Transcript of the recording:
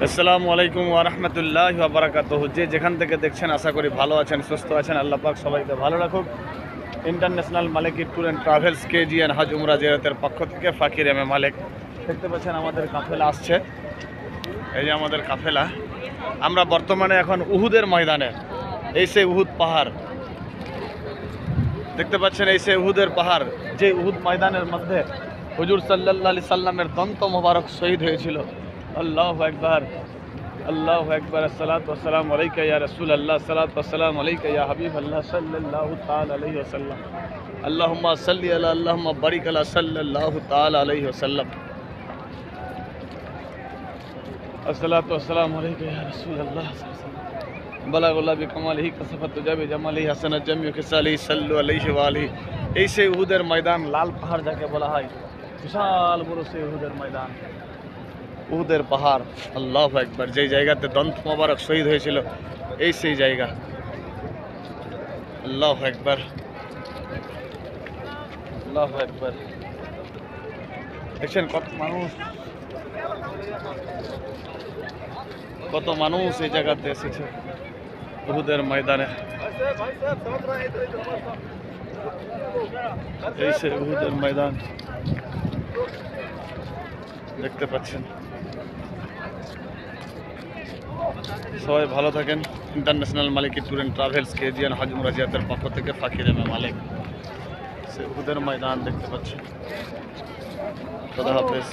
আসসালামু আলাইকুম ওয়া রাহমাতুল্লাহি ওয়া বারাকাতুহু। যে যেখান থেকে দেখছেন আশা করি ভালো আছেন, সুস্থ আছেন। আল্লাহ পাক সবাইকে ভালো রাখুক। International Maliki tour and travels KGN হজ উমরা জিয়ারতের পক্ষ থেকে ফাকির এম এ মালিক। দেখতে পাচ্ছেন আমাদের কাফেলা আসছে, এই যে আমাদের কাফেলা। আমরা বর্তমানে এখন উহুদের ময়দানে, এই সে উহুদ পাহাড় দেখতে পাচ্ছেন, এই সে উহুদের পাহাড়, যে উহুদ ময়দানের মধ্যে হুজুর সাল্লাল্লাহু আলাইহি সাল্লামের দন্ত মোবারক শহীদ হয়েছিল। আল্লাহু আকবার, আল্লাহু আকবার। আসসালাতু ওয়াসসালামু আলাইকা ইয়া রাসূলুল্লাহ, আসসালাতু ওয়াসসালামু আলাইকা ইয়া হাবিবাল্লাহ সাল্লাল্লাহু তাআলা আলাইহি ওয়াসাল্লাম। আল্লাহুম্মা সাল্লি আলা, আল্লাহুম্মা বারিক আলা সাল্লাল্লাহু তাআলা আলাইহি ওয়াসাল্লাম। আসসালাতু ওয়াসসালামু আলাইকা ইয়া রাসূলুল্লাহ, বালাগুল্লাহ বিকামালিহি কাসাফাতু জাবি জামালিহি হাসানাত জামিউ খিসালিহি সাল্লু আলাইহি ওয়া আলিহি। এই সেই উহুদের ময়দান, লাল পাহাড় যাকে বলা হয়, বিশাল বড় সেই উহুদের ময়দান, উহুদের পাহাড়। আল্লাহু আকবার। যেই জায়গাতে দন্ত মোবারক শহীদ হয়েছিল, এই সেই জায়গা। আল্লাহু আকবার, আল্লাহু আকবার। দেখছেন কত মানুষ, কত মানুষ এই জায়গাতে এসেছে উহুদের ময়দানে। এই সে উহুদের ময়দান দেখতে পাচ্ছেন। সবাই ভালো থাকেন। International Maliki tour and travels KGN হজ উমরা জিয়ারতের পক্ষ থেকে ফাকির এম এ মালিক। সে উহুদের ময়দান দেখতে পাচ্ছেন। খোদা হাফেজ।